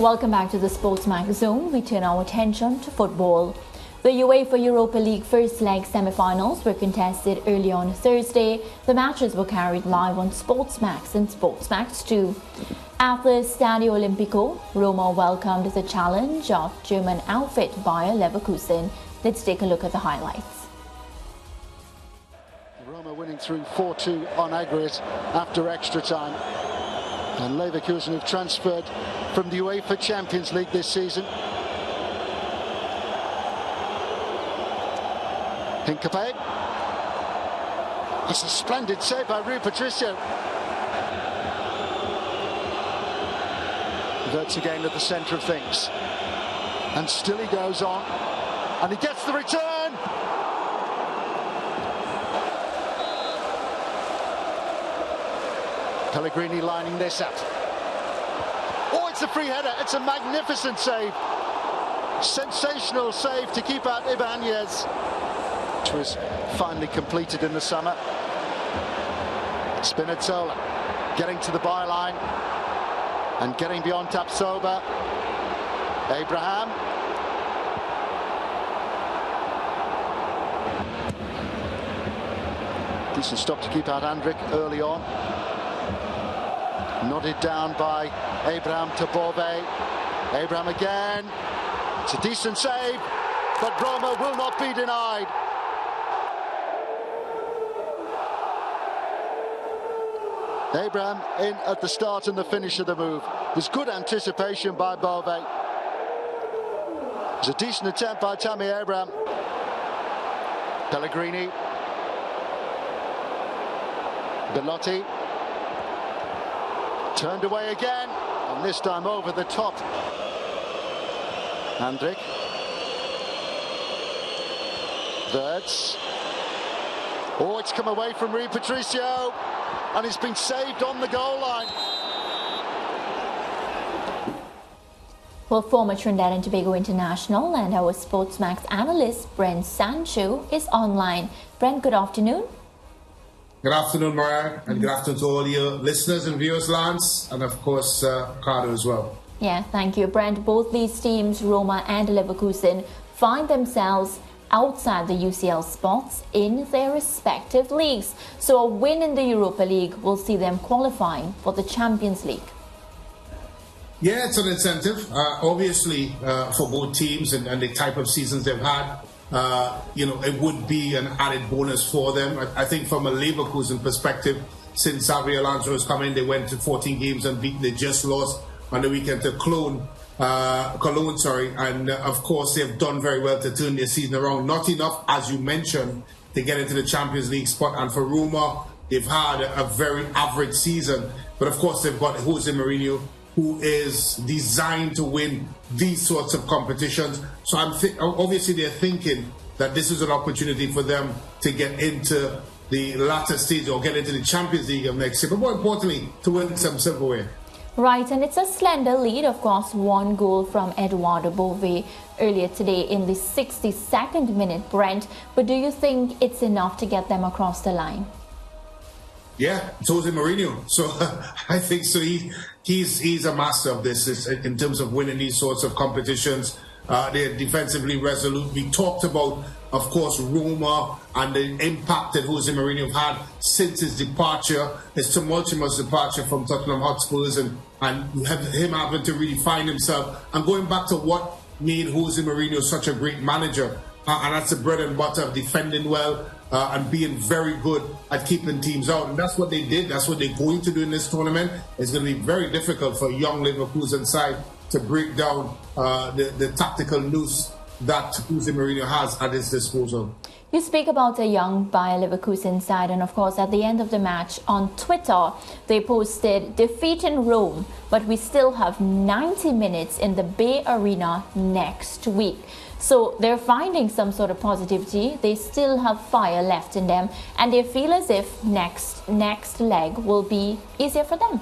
Welcome back to the SportsMax Zone. We turn our attention to football. The UEFA Europa League first leg semi-finals were contested early on Thursday. The matches were carried live on SportsMax and SportsMax 2. At the Stadio Olimpico, Roma welcomed the challenge of German outfit Bayer Leverkusen. Let's take a look at the highlights. Roma winning through 4-2 on aggregate after extra time. And Leverkusen have transferred from the UEFA Champions League this season. Hincapié. That's a splendid save by Rui Patricio. That's again at the centre of things. And still he goes on. And he gets the return. Pellegrini lining this up. Oh, it's a free header. It's a magnificent save. Sensational save to keep out Ibanez, which was finally completed in the summer. Spinazzola getting to the byline and getting beyond Tapsoba. Abraham. Decent stop to keep out Andrik early on. Nodded down by Abraham to Bove. Abraham again. It's a decent save, but Roma will not be denied. Abraham in at the start and the finish of the move. There's good anticipation by Bove. It's a decent attempt by Tammy Abraham. Pellegrini. Belotti. Turned away again, and this time over the top. Andrik. Wirtz. Oh, it's come away from Rui Patricio, and it's been saved on the goal line. Well, former Trinidad and Tobago international and our SportsMax analyst Brent Sancho is online. Brent, good afternoon. Good afternoon, Mariah, and good afternoon to all your listeners and viewers, Lance, and of course, Carter as well. Yeah, thank you, Brent. Both these teams, Roma and Leverkusen, find themselves outside the UCL spots in their respective leagues. So a win in the Europa League will see them qualifying for the Champions League. Yeah, it's an incentive, obviously, for both teams and the type of seasons they've had. It would be an added bonus for them. I think from a Leverkusen perspective, since Xabi Alonso has come in, they went to 14 games unbeaten. They just lost on the weekend to Cologne, and of course they've done very well to turn their season around. Not enough, as you mentioned, to get into the Champions League spot. And for Roma, they've had a very average season. But of course, they've got Jose Mourinho, who is designed to win these sorts of competitions. So obviously they're thinking that this is an opportunity for them to get into the latter stage or get into the Champions League of next year, but more importantly, to win some silverware. Right, and it's a slender lead, of course, one goal from Eduardo Bove earlier today in the 62nd minute, Brent. But do you think it's enough to get them across the line? Yeah, it's Jose Mourinho. So I think so. He's a master of this in terms of winning these sorts of competitions. They're defensively resolute. We talked about, of course, Roma and the impact that Jose Mourinho had since his departure, his tumultuous departure from Tottenham Hotspurs, and him having to really find himself and going back to what made Jose Mourinho such a great manager. And that's the bread and butter of defending well and being very good at keeping teams out. And that's what they did. That's what they're going to do in this tournament. It's going to be very difficult for a young Leverkusen side to break down the tactical noose that Jose Mourinho has at his disposal. You speak about a young Bayer Leverkusen side, and of course at the end of the match on Twitter they posted defeat in Rome, but we still have 90 minutes in the Bay Arena next week. So they're finding some sort of positivity. They still have fire left in them, and they feel as if next leg will be easier for them.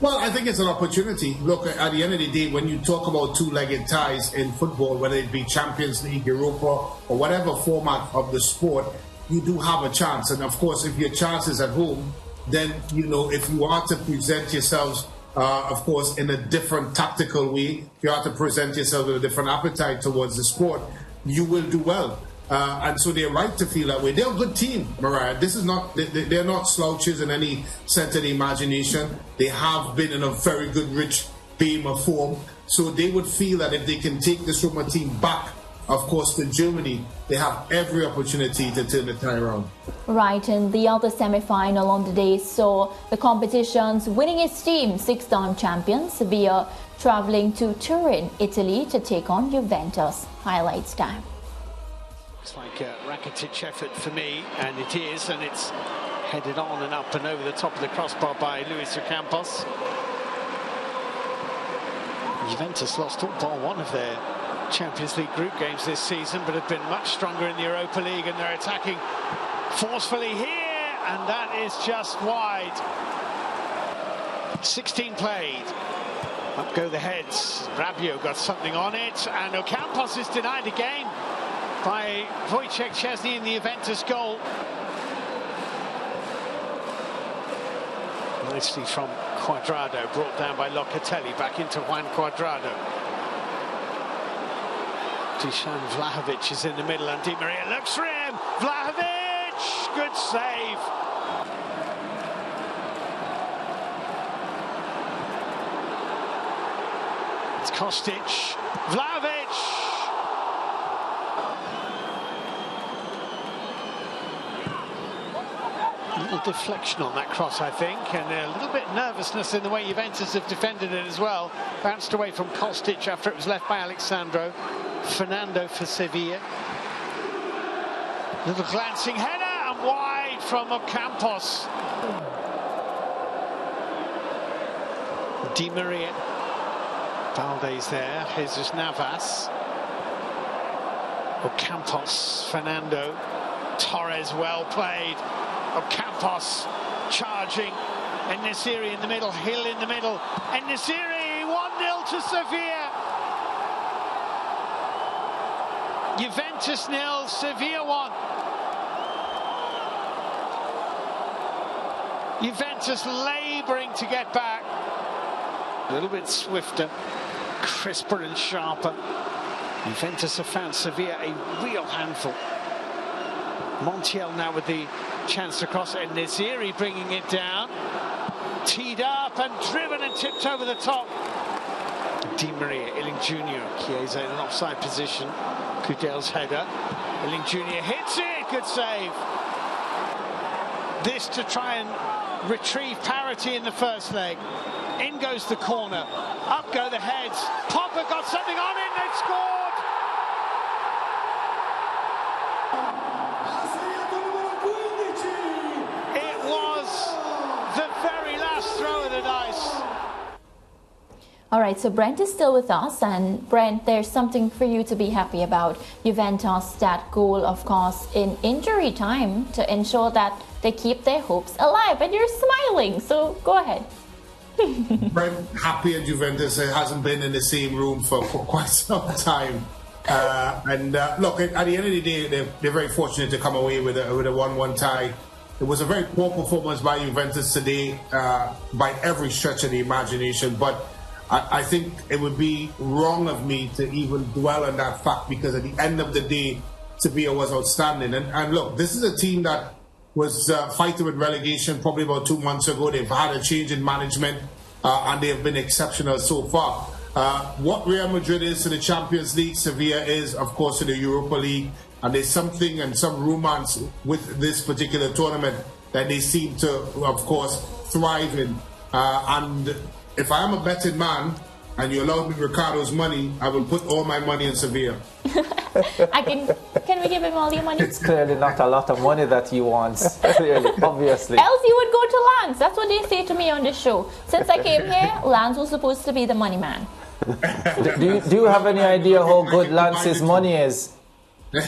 Well, I think it's an opportunity. Look, at the end of the day, when you talk about two-legged ties in football, whether it be Champions League, Europa, or whatever format of the sport, you do have a chance. And of course, if your chance is at home, then, if you are to present yourselves of course, in a different tactical way, if you have to present yourself with a different appetite towards the sport, you will do well. And so they're right to feel that way. They're a good team, Mariah. This is not, they're not slouches in any sense of the imagination. They have been in a very good, rich beam of form. So they would feel that if they can take this Roma team back, of course, to Germany, they have every opportunity to turn the tie around. Right, and the other semi-final on the day saw the competition's winningest team, six-time champions, Sevilla, travelling to Turin, Italy, to take on Juventus. Highlights time. Looks like a Rakitic effort for me, and it is, and it's headed on and up and over the top of the crossbar by Luis Ocampos. Juventus lost all but one of their Champions League group games this season, but have been much stronger in the Europa League, and they're attacking forcefully here, and that is just wide. 16 played. Up go the heads. Rabiot got something on it, and Ocampos is denied again by Wojciech Szczesny in the Juventus goal. Nicely from Cuadrado, brought down by Locatelli, back into Juan Cuadrado. Dusan Vlahovic is in the middle, and Di Maria looks for him. Vlahovic, good save. It's Kostic, Vlahovic. A little deflection on that cross, I think, and a little bit nervousness in the way Juventus have defended it as well. Bounced away from Kostic after it was left by Alexandro. Fernando for Sevilla. Little glancing header, and wide from Ocampos. Di Maria. Valde's there. Jesus Navas. Ocampos, Fernando. Torres, well played. Ocampos charging. En-Nesyri in the middle. Hill in the middle. En-Nesyri 1-0 to Sevilla. Juventus 0, Sevilla 1. Juventus labouring to get back. A little bit swifter, crisper and sharper. Juventus have found Sevilla a real handful. Montiel now with the chance to cross it. En-Nesyri bringing it down. Teed up and driven and tipped over the top. Di Maria, Illing Jr., Chiesa in an offside position. Kudel's header. Illing Jr. hits it, good save. This to try and retrieve parity in the first leg. In goes the corner. Up go the heads. Popper got something on it and they've scored. It was the very last throw of the dice. All right, so Brent is still with us, and Brent, there's something for you to be happy about. Juventus, that goal, of course, in injury time to ensure that they keep their hopes alive, and you're smiling, so go ahead. Brent, happy at Juventus. It hasn't been in the same room for quite some time. Look, at the end of the day, they're very fortunate to come away with a 1-1 tie. It was a very poor performance by Juventus today, by every stretch of the imagination, but I think it would be wrong of me to even dwell on that fact, because at the end of the day, Sevilla was outstanding. And look, this is a team that was fighting with relegation probably about 2 months ago. They've had a change in management, and they have been exceptional so far. What Real Madrid is to the Champions League, Sevilla is, of course, to the Europa League. And there's something and some romance with this particular tournament that they seem to, of course, thrive in. And if I am a betting man and you allow me Ricardo's money, I will put all my money in Sevilla. Can we give him all your money? It's clearly not a lot of money that he wants, clearly, obviously. Else you would go to Lance. That's what they say to me on this show. Since I came here, Lance was supposed to be the money man. Do you have any idea how good Lance's money is? Can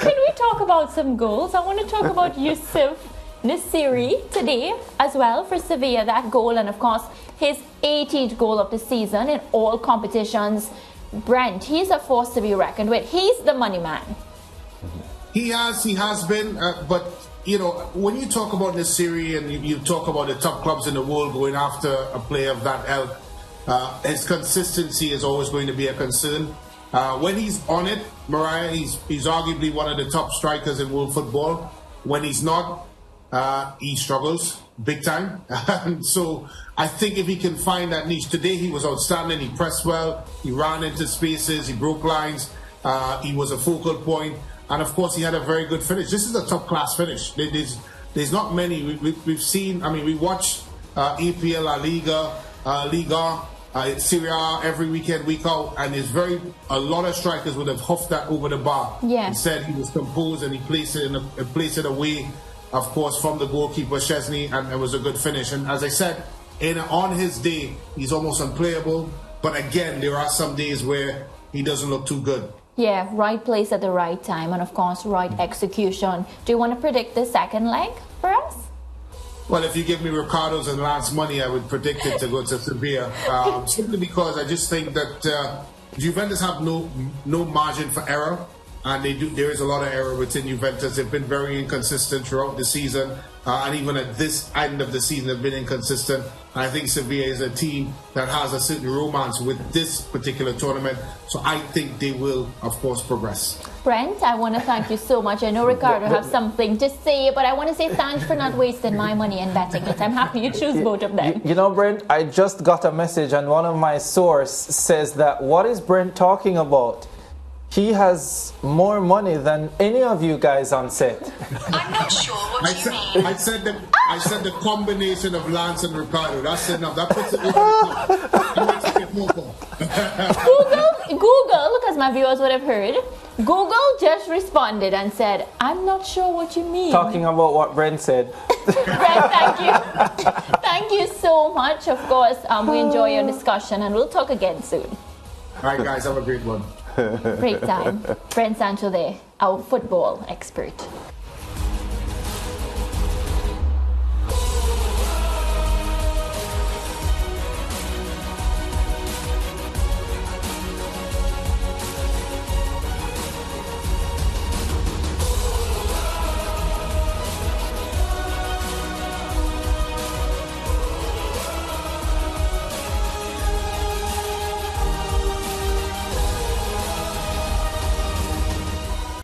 we talk about some goals? I want to talk about Yusuf Nesyri today as well for Sevilla, that goal, and of course his 18th goal of the season in all competitions. Brent, he's a force to be reckoned with. He's the money man. He has been, but you know, when you talk about this series and you talk about the top clubs in the world going after a player of that ilk, his consistency is always going to be a concern. When he's on it, Mariah, he's arguably one of the top strikers in world football. When he's not, he struggles big time. And so I think if he can find that niche, today he was outstanding. He pressed well, he ran into spaces, he broke lines, he was a focal point. And of course, he had a very good finish. This is a top-class finish. There's not many. We've seen, I mean, we watch EPL, La Liga, Serie A every weekend, week out, and a lot of strikers would have huffed that over the bar. Yeah. Instead, he was composed and he placed it away, of course, from the goalkeeper, Chesney, and it was a good finish. And as I said, on his day, he's almost unplayable. But again, there are some days where he doesn't look too good. Yeah, right place at the right time, and of course, right execution. Do you want to predict the second leg for us? Well, if you give me Ricardo's and Lance money, I would predict it to go to Sevilla. Simply because I just think that Juventus have no margin for error, and there is a lot of error within Juventus. They've been very inconsistent throughout the season, and even at this end of the season, they've been inconsistent. And I think Sevilla is a team that has a certain romance with this particular tournament, so I think they will, of course, progress. Brent, I want to thank you so much. I know Ricardo has something to say, but I want to say thanks for not wasting my money and betting it. I'm happy you choose both of them. You know, Brent, I just got a message, and one of my sources says that, what is Brent talking about? He has more money than any of you guys on set. I'm not sure what you mean. I said the combination of Lance and Ricardo. That's enough. That puts it over the top. That makes it get more fun. Google, because my viewers would have heard, Google just responded and said, I'm not sure what you mean. Talking about what Brent said. Brent, thank you. Thank you so much. Of course, we enjoy your discussion, and we'll talk again soon. All right, guys, have a great one. Great time. Brent Sancho there, our football expert.